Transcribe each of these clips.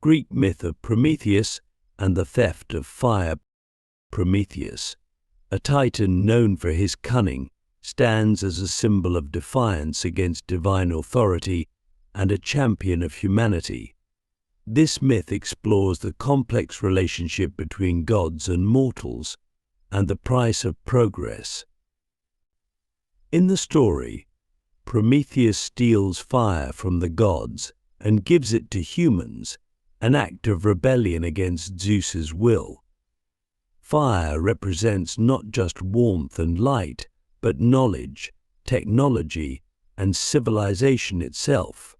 Greek myth of Prometheus and the theft of fire. Prometheus, a titan known for his cunning, stands as a symbol of defiance against divine authority and a champion of humanity. This myth explores the complex relationship between gods and mortals and the price of progress. In the story, Prometheus steals fire from the gods and gives it to humans, an act of rebellion against Zeus's will. Fire represents not just warmth and light, but knowledge, technology, and civilization itself.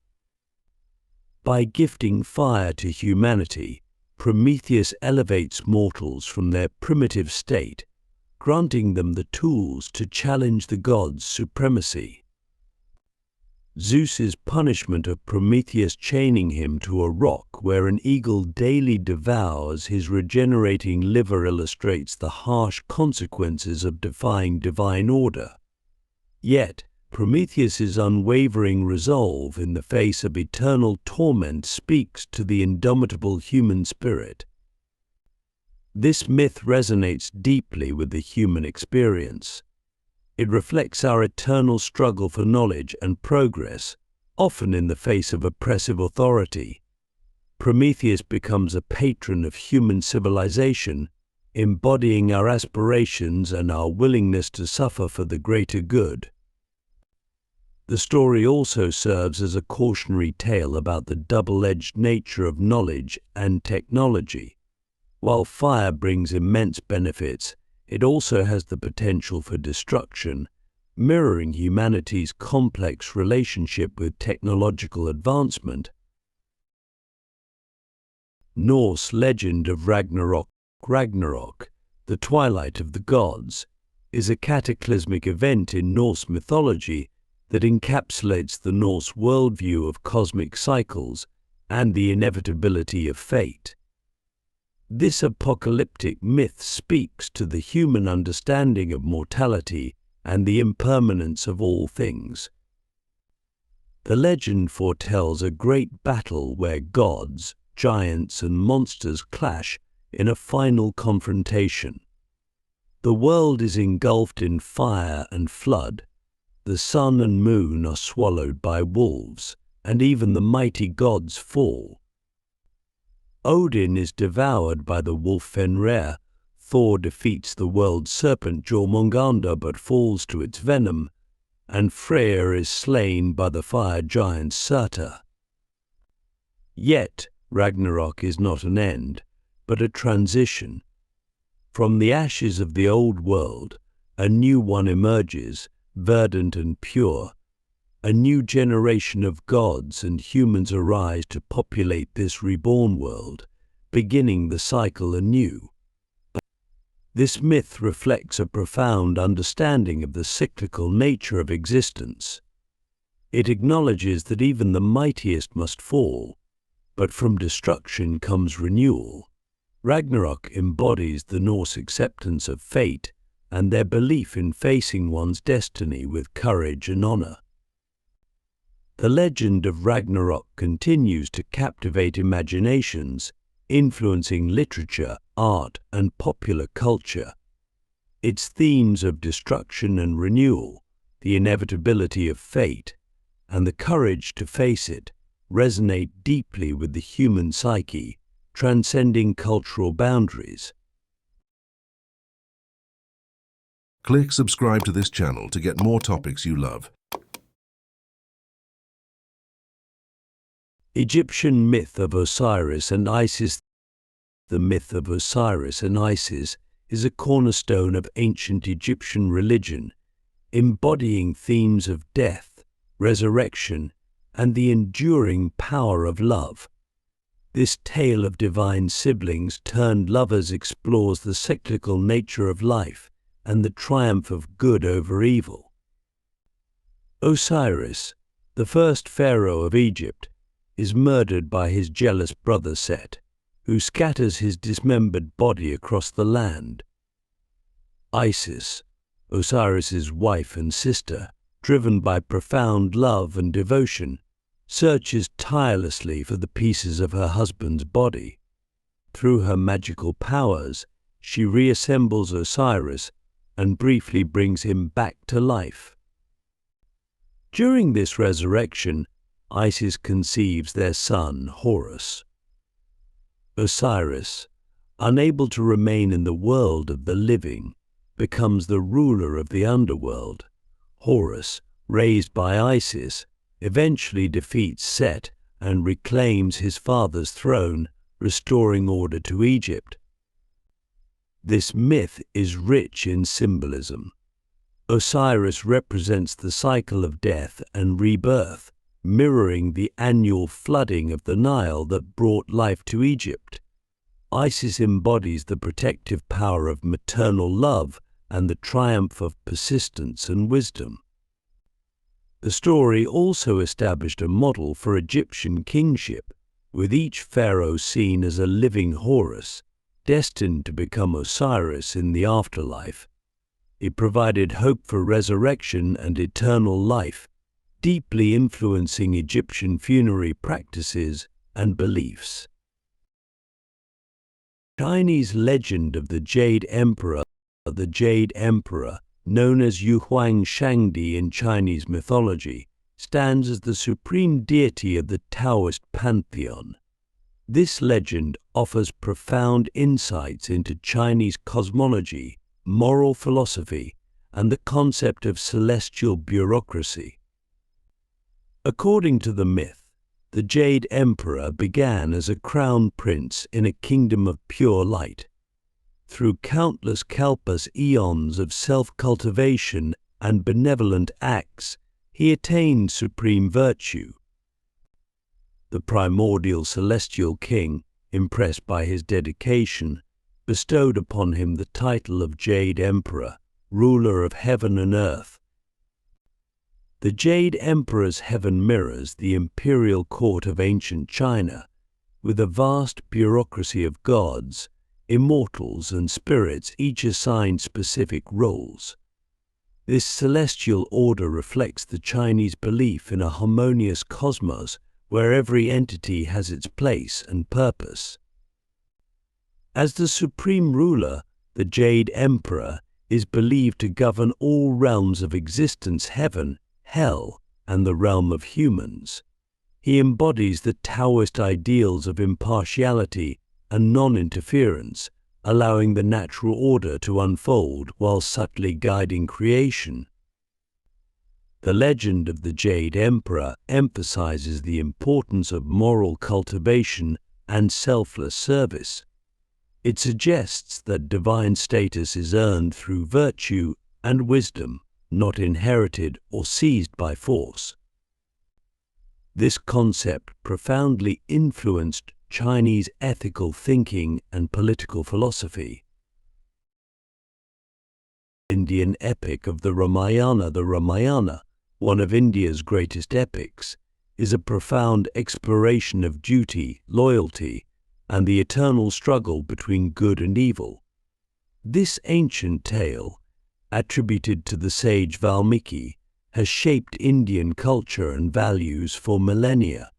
By gifting fire to humanity, Prometheus elevates mortals from their primitive state, granting them the tools to challenge the gods' supremacy. Zeus's punishment of Prometheus, chaining him to a rock where an eagle daily devours his regenerating liver, illustrates the harsh consequences of defying divine order. Yet, Prometheus's unwavering resolve in the face of eternal torment speaks to the indomitable human spirit. This myth resonates deeply with the human experience. It reflects our eternal struggle for knowledge and progress, often in the face of oppressive authority. Prometheus becomes a patron of human civilization, embodying our aspirations and our willingness to suffer for the greater good. The story also serves as a cautionary tale about the double-edged nature of knowledge and technology. While fire brings immense benefits, it also has the potential for destruction, mirroring humanity's complex relationship with technological advancement. Norse legend of Ragnarök. Ragnarök, the twilight of the gods, is a cataclysmic event in Norse mythology that encapsulates the Norse worldview of cosmic cycles and the inevitability of fate. This apocalyptic myth speaks to the human understanding of mortality and the impermanence of all things. The legend foretells a great battle where gods, giants, and monsters clash in a final confrontation. The world is engulfed in fire and flood. The sun and moon are swallowed by wolves, and even the mighty gods fall. Odin is devoured by the wolf Fenrir, Thor defeats the world serpent Jormungandr but falls to its venom, and Freyr is slain by the fire giant Surtur. Yet, Ragnarök is not an end, but a transition. From the ashes of the old world, a new one emerges, verdant and pure. A new generation of gods and humans arise to populate this reborn world, beginning the cycle anew. This myth reflects a profound understanding of the cyclical nature of existence. It acknowledges that even the mightiest must fall, but from destruction comes renewal. Ragnarök embodies the Norse acceptance of fate and their belief in facing one's destiny with courage and honor. The legend of Ragnarök continues to captivate imaginations, influencing literature, art, and popular culture. Its themes of destruction and renewal, the inevitability of fate, and the courage to face it resonate deeply with the human psyche, transcending cultural boundaries. Click subscribe to this channel to get more topics you love. Egyptian myth of Osiris and Isis. The myth of Osiris and Isis is a cornerstone of ancient Egyptian religion, embodying themes of death, resurrection, and the enduring power of love. This tale of divine siblings turned lovers explores the cyclical nature of life and the triumph of good over evil. Osiris, the first pharaoh of Egypt, is murdered by his jealous brother Set, who scatters his dismembered body across the land. Isis, Osiris's wife and sister, driven by profound love and devotion, searches tirelessly for the pieces of her husband's body. Through her magical powers, she reassembles Osiris and briefly brings him back to life. During this resurrection, Isis conceives their son, Horus. Osiris, unable to remain in the world of the living, becomes the ruler of the underworld. Horus, raised by Isis, eventually defeats Set and reclaims his father's throne, restoring order to Egypt. This myth is rich in symbolism. Osiris represents the cycle of death and rebirth, mirroring the annual flooding of the Nile that brought life to Egypt. Isis embodies the protective power of maternal love and the triumph of persistence and wisdom. The story also established a model for Egyptian kingship, with each pharaoh seen as a living Horus, destined to become Osiris in the afterlife. It provided hope for resurrection and eternal life, deeply influencing Egyptian funerary practices and beliefs. Chinese legend of the Jade Emperor. The Jade Emperor, known as Yuhuang Shangdi in Chinese mythology, stands as the supreme deity of the Taoist pantheon. This legend offers profound insights into Chinese cosmology, moral philosophy, and the concept of celestial bureaucracy. According to the myth, the Jade Emperor began as a crown prince in a kingdom of pure light. Through countless kalpas eons of self-cultivation and benevolent acts, he attained supreme virtue. The primordial celestial king, impressed by his dedication, bestowed upon him the title of Jade Emperor, ruler of heaven and earth. The Jade Emperor's heaven mirrors the imperial court of ancient China, with a vast bureaucracy of gods, immortals and spirits, each assigned specific roles. This celestial order reflects the Chinese belief in a harmonious cosmos where every entity has its place and purpose. As the supreme ruler, the Jade Emperor is believed to govern all realms of existence: heaven, hell, and the realm of humans. He embodies the Taoist ideals of impartiality and non-interference, allowing the natural order to unfold while subtly guiding creation. The legend of the Jade Emperor emphasizes the importance of moral cultivation and selfless service. It suggests that divine status is earned through virtue and wisdom, not inherited or seized by force. This concept profoundly influenced Chinese ethical thinking and political philosophy. Indian epic of the Ramayana. The Ramayana, one of India's greatest epics, is a profound exploration of duty, loyalty, and the eternal struggle between good and evil. This ancient tale, attributed to the sage Valmiki, has shaped Indian culture and values for millennia.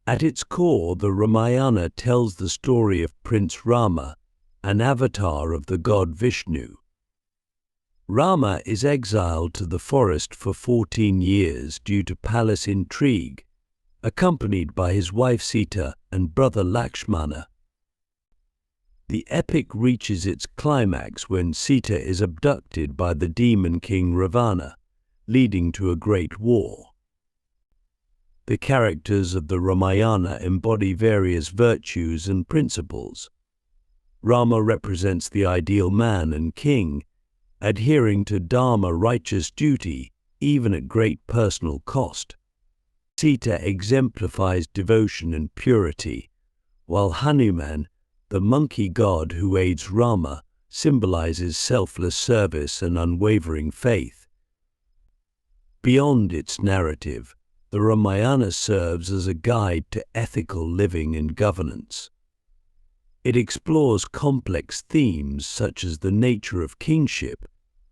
At its core, the Ramayana tells the story of Prince Rama, an avatar of the god Vishnu. Rama is exiled to the forest for 14 years due to palace intrigue, accompanied by his wife Sita and brother Lakshmana. The epic reaches its climax when Sita is abducted by the demon king Ravana, leading to a great war. The characters of the Ramayana embody various virtues and principles. Rama represents the ideal man and king, adhering to dharma, righteous duty, even at great personal cost. Sita exemplifies devotion and purity, while Hanuman, the monkey god who aids Rama, symbolizes selfless service and unwavering faith. Beyond its narrative, the Ramayana serves as a guide to ethical living and governance. It explores complex themes such as the nature of kingship,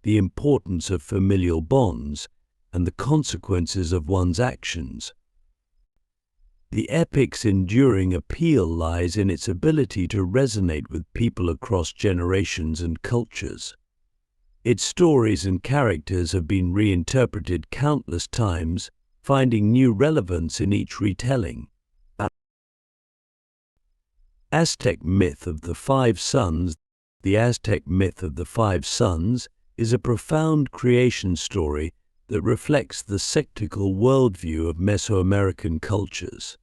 the importance of familial bonds, and the consequences of one's actions. The epic's enduring appeal lies in its ability to resonate with people across generations and cultures. Its stories and characters have been reinterpreted countless times, finding new relevance in each retelling. Aztec myth of the Five Suns. The Aztec myth of the Five Suns is a profound creation story that reflects the cyclical worldview of Mesoamerican cultures.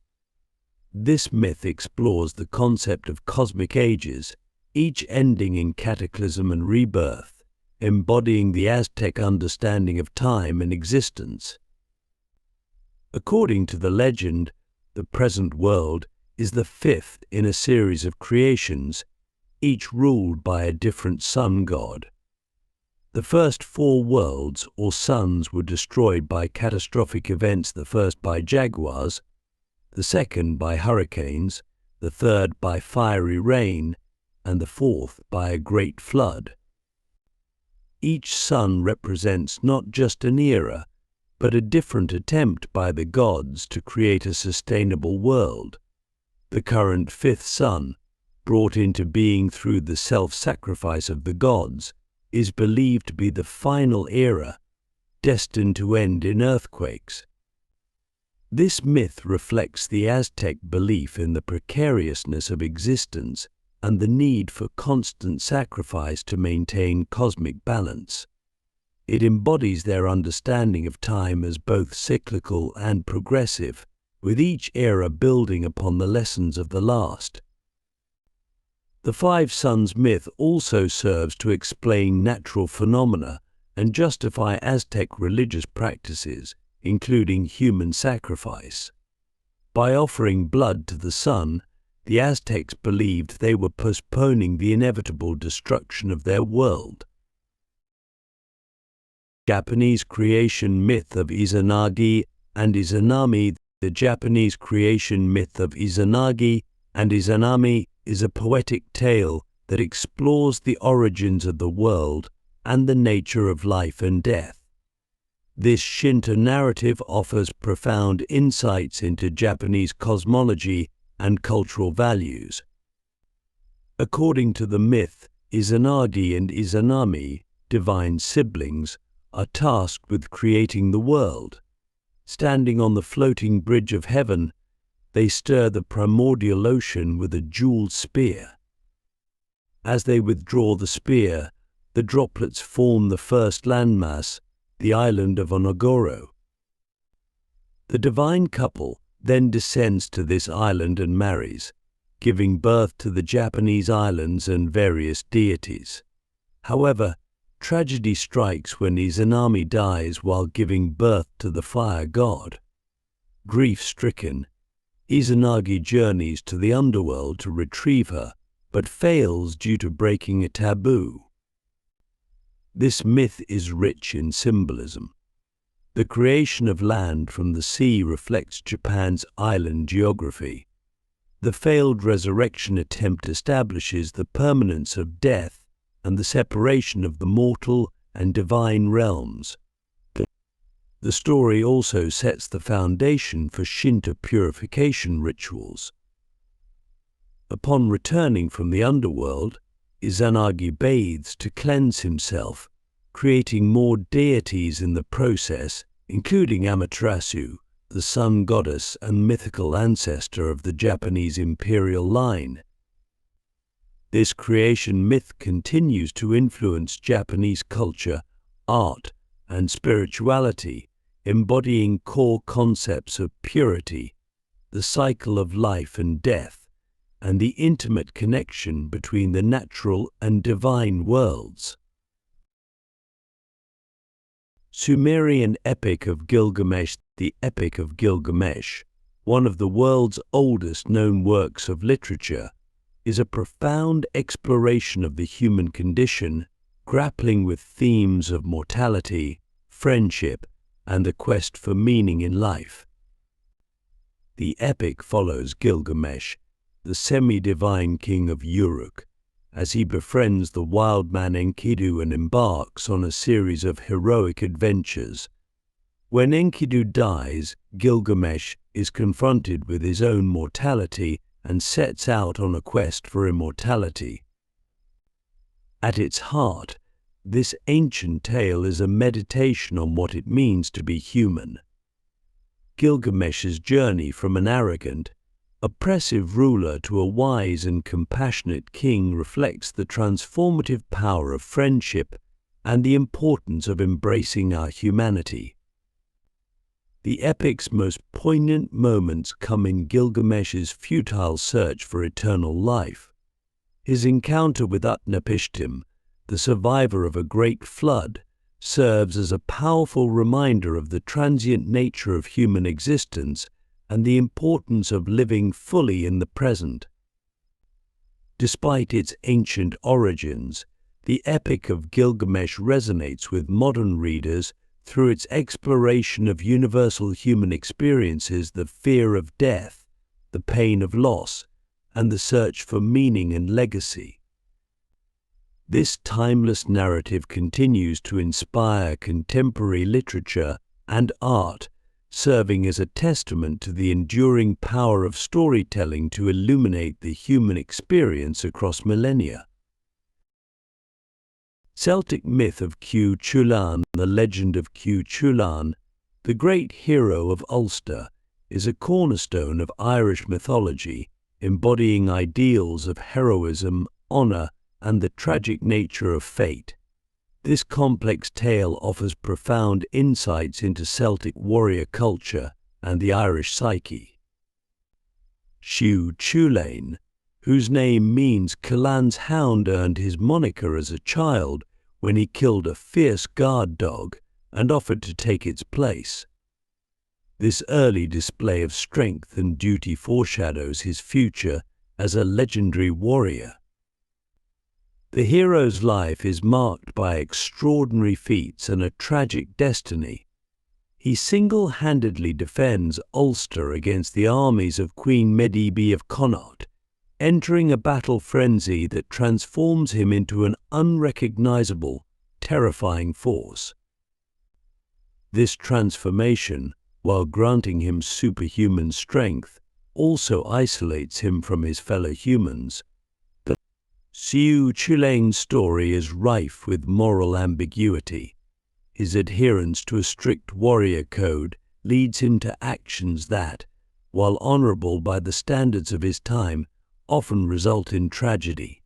This myth explores the concept of cosmic ages, each ending in cataclysm and rebirth, embodying the Aztec understanding of time and existence. According to the legend, the present world is the fifth in a series of creations, each ruled by a different sun god. The first four worlds or suns were destroyed by catastrophic events, the first by jaguars, the second by hurricanes, the third by fiery rain, and the fourth by a great flood. Each sun represents not just an era, but a different attempt by the gods to create a sustainable world. The current fifth sun, brought into being through the self-sacrifice of the gods, is believed to be the final era, destined to end in earthquakes. This myth reflects the Aztec belief in the precariousness of existence and the need for constant sacrifice to maintain cosmic balance. It embodies their understanding of time as both cyclical and progressive, with each era building upon the lessons of the last. The Five Suns myth also serves to explain natural phenomena and justify Aztec religious practices, including human sacrifice. By offering blood to the sun, the Aztecs believed they were postponing the inevitable destruction of their world. Japanese creation myth of Izanagi and Izanami. The Japanese creation myth of Izanagi and Izanami is a poetic tale that explores the origins of the world and the nature of life and death. This Shinto narrative offers profound insights into Japanese cosmology and cultural values. According to the myth, Izanagi and Izanami, divine siblings, are tasked with creating the world. Standing on the floating bridge of heaven, they stir the primordial ocean with a jeweled spear. As they withdraw the spear, the droplets form the first landmass, the island of Onogoro. The divine couple then descends to this island and marries, giving birth to the Japanese islands and various deities. However, tragedy strikes when Izanami dies while giving birth to the fire god. Grief-stricken, Izanagi journeys to the underworld to retrieve her, but fails due to breaking a taboo. This myth is rich in symbolism. The creation of land from the sea reflects Japan's island geography. The failed resurrection attempt establishes the permanence of death and the separation of the mortal and divine realms. The story also sets the foundation for Shinto purification rituals. Upon returning from the underworld, Izanagi bathes to cleanse himself, creating more deities in the process, including Amaterasu, the sun goddess and mythical ancestor of the Japanese imperial line. This creation myth continues to influence Japanese culture, art, and spirituality, embodying core concepts of purity, the cycle of life and death, and the intimate connection between the natural and divine worlds. Sumerian Epic of Gilgamesh. The Epic of Gilgamesh, one of the world's oldest known works of literature, is a profound exploration of the human condition, grappling with themes of mortality, friendship, and the quest for meaning in life. The epic follows Gilgamesh, the semi-divine king of Uruk, as he befriends the wild man Enkidu and embarks on a series of heroic adventures. When Enkidu dies, Gilgamesh is confronted with his own mortality and sets out on a quest for immortality. At its heart, this ancient tale is a meditation on what it means to be human. Gilgamesh's journey from an arrogant, oppressive ruler to a wise and compassionate king reflects the transformative power of friendship and the importance of embracing our humanity. The epic's most poignant moments come in Gilgamesh's futile search for eternal life. His encounter with Utnapishtim, the survivor of a great flood, serves as a powerful reminder of the transient nature of human existence and the importance of living fully in the present. Despite its ancient origins, the Epic of Gilgamesh resonates with modern readers through its exploration of universal human experiences, the fear of death, the pain of loss, and the search for meaning and legacy. This timeless narrative continues to inspire contemporary literature and art, serving as a testament to the enduring power of storytelling to illuminate the human experience across millennia. Celtic myth of Chulainn. The legend of Chulainn, the great hero of Ulster, is a cornerstone of Irish mythology, embodying ideals of heroism, honor, and the tragic nature of fate. This complex tale offers profound insights into Celtic warrior culture and the Irish psyche. Chulainn, whose name means Culann's hound, earned his moniker as a child when he killed a fierce guard dog and offered to take its place. This early display of strength and duty foreshadows his future as a legendary warrior. The hero's life is marked by extraordinary feats and a tragic destiny. He single-handedly defends Ulster against the armies of Queen Medb of Connaught, entering a battle frenzy that transforms him into an unrecognizable, terrifying force. This transformation, while granting him superhuman strength, also isolates him from his fellow humans. The Chulainn's story is rife with moral ambiguity. His adherence to a strict warrior code leads him to actions that, while honorable by the standards of his time, often result in tragedy.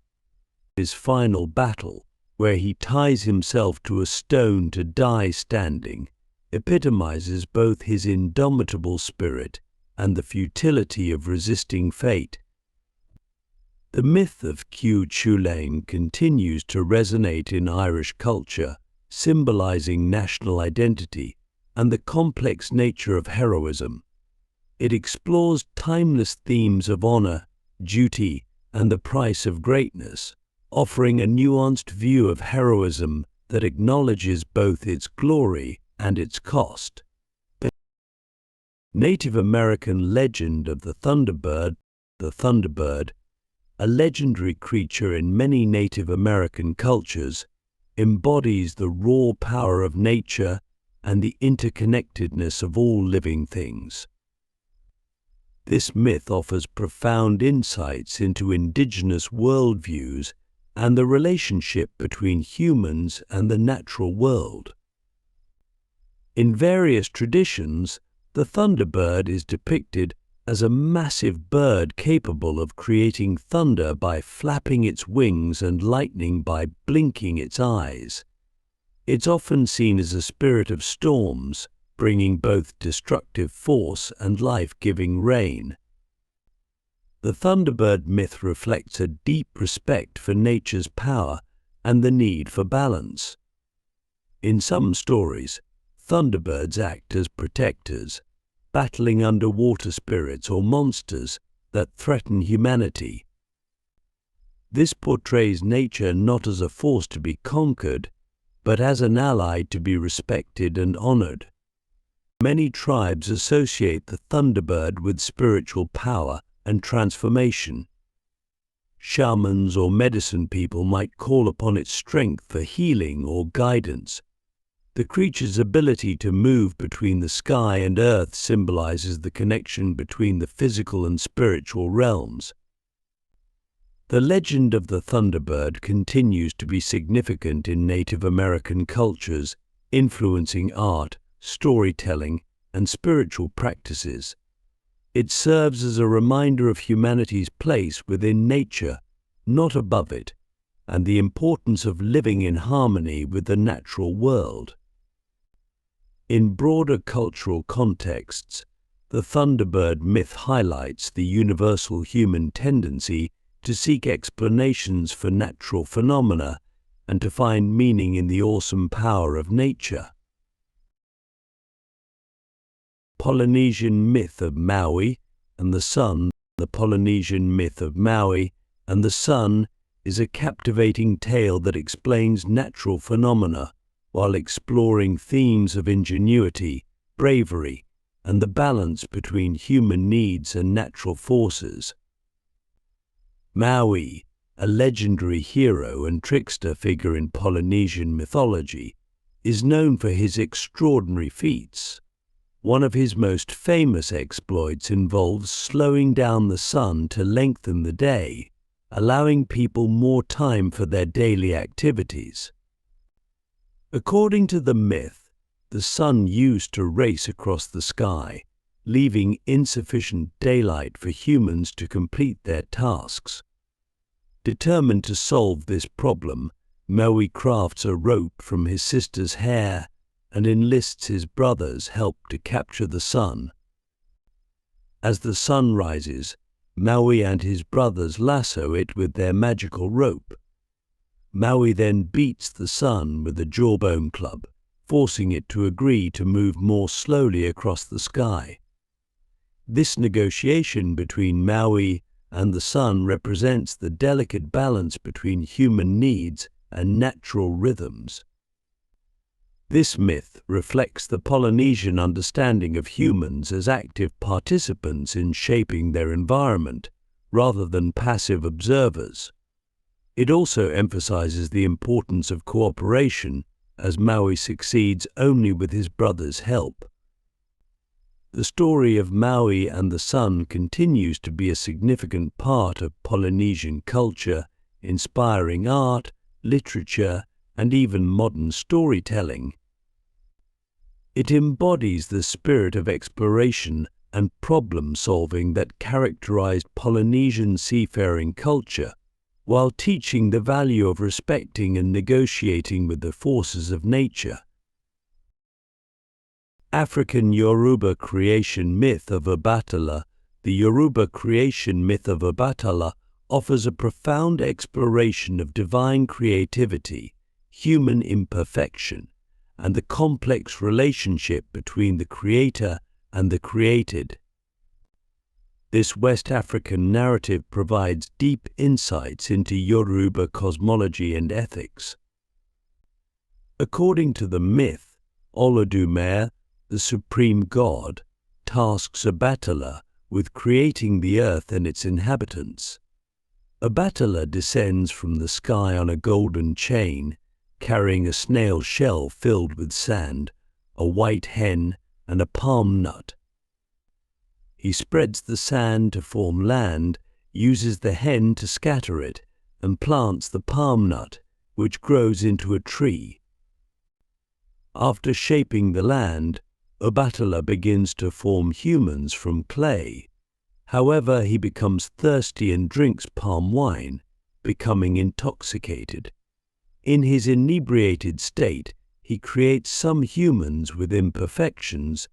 His final battle, where he ties himself to a stone to die standing, epitomizes both his indomitable spirit and the futility of resisting fate. The myth of Chulainn continues to resonate in Irish culture, symbolizing national identity and the complex nature of heroism. It explores timeless themes of honor, duty, and the price of greatness, offering a nuanced view of heroism that acknowledges both its glory and its cost. The Native American legend of the Thunderbird, a legendary creature in many Native American cultures, embodies the raw power of nature and the interconnectedness of all living things. This myth offers profound insights into indigenous worldviews and the relationship between humans and the natural world. In various traditions, the Thunderbird is depicted as a massive bird capable of creating thunder by flapping its wings and lightning by blinking its eyes. It's often seen as a spirit of storms, bringing both destructive force and life-giving rain. The Thunderbird myth reflects a deep respect for nature's power and the need for balance. In some stories, Thunderbirds act as protectors, battling underwater spirits or monsters that threaten humanity. This portrays nature not as a force to be conquered, but as an ally to be respected and honored. Many tribes associate the Thunderbird with spiritual power and transformation. Shamans or medicine people might call upon its strength for healing or guidance. The creature's ability to move between the sky and earth symbolizes the connection between the physical and spiritual realms. The legend of the Thunderbird continues to be significant in Native American cultures, influencing art, storytelling, and spiritual practices. It serves as a reminder of humanity's place within nature, not above it, and the importance of living in harmony with the natural world. In broader cultural contexts, the Thunderbird myth highlights the universal human tendency to seek explanations for natural phenomena and to find meaning in the awesome power of nature. Polynesian myth of Maui and the sun. The Polynesian myth of Maui and the sun is a captivating tale that explains natural phenomena while exploring themes of ingenuity, bravery, and the balance between human needs and natural forces. Maui, a legendary hero and trickster figure in Polynesian mythology, is known for his extraordinary feats. One of his most famous exploits involves slowing down the sun to lengthen the day, allowing people more time for their daily activities. According to the myth, the sun used to race across the sky, leaving insufficient daylight for humans to complete their tasks. Determined to solve this problem, Maui crafts a rope from his sister's hair and enlists his brother's help to capture the sun. As the sun rises, Maui and his brothers lasso it with their magical rope. Maui then beats the sun with a jawbone club, forcing it to agree to move more slowly across the sky. This negotiation between Maui and the sun represents the delicate balance between human needs and natural rhythms. This myth reflects the Polynesian understanding of humans as active participants in shaping their environment, rather than passive observers. It also emphasizes the importance of cooperation, as Maui succeeds only with his brother's help. The story of Maui and the sun continues to be a significant part of Polynesian culture, inspiring art, literature, and even modern storytelling. It embodies the spirit of exploration and problem-solving that characterized Polynesian seafaring culture, while teaching the value of respecting and negotiating with the forces of nature. African Yoruba creation myth of Obatala. The Yoruba creation myth of Obatala offers a profound exploration of divine creativity, human imperfection, and the complex relationship between the creator and the created. This West African narrative provides deep insights into Yoruba cosmology and ethics. According to the myth, Olodumare, the supreme god, tasks Obatala with creating the earth and its inhabitants. Obatala descends from the sky on a golden chain, carrying a snail shell filled with sand, a white hen, and a palm nut. He spreads the sand to form land, uses the hen to scatter it, and plants the palm nut, which grows into a tree. After shaping the land, Obatala begins to form humans from clay. However, he becomes thirsty and drinks palm wine, becoming intoxicated. In his inebriated state, he creates some humans with imperfections,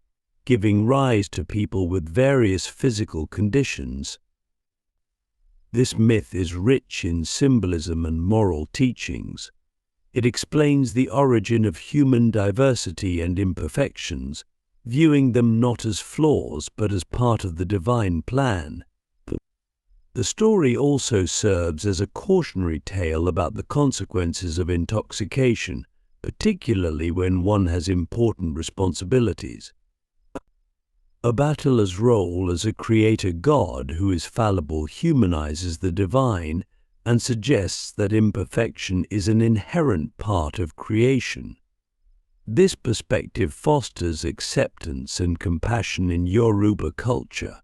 giving rise to people with various physical conditions. This myth is rich in symbolism and moral teachings. It explains the origin of human diversity and imperfections, viewing them not as flaws but as part of the divine plan. The story also serves as a cautionary tale about the consequences of intoxication, particularly when one has important responsibilities. Obatala's role as a creator god who is fallible humanizes the divine and suggests that imperfection is an inherent part of creation. This perspective fosters acceptance and compassion in Yoruba culture.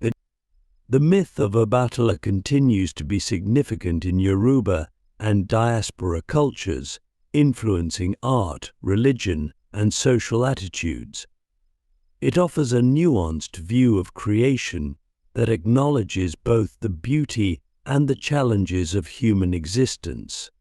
The myth of Obatala continues to be significant in Yoruba and diaspora cultures, influencing art, religion, and social attitudes. It offers a nuanced view of creation that acknowledges both the beauty and the challenges of human existence.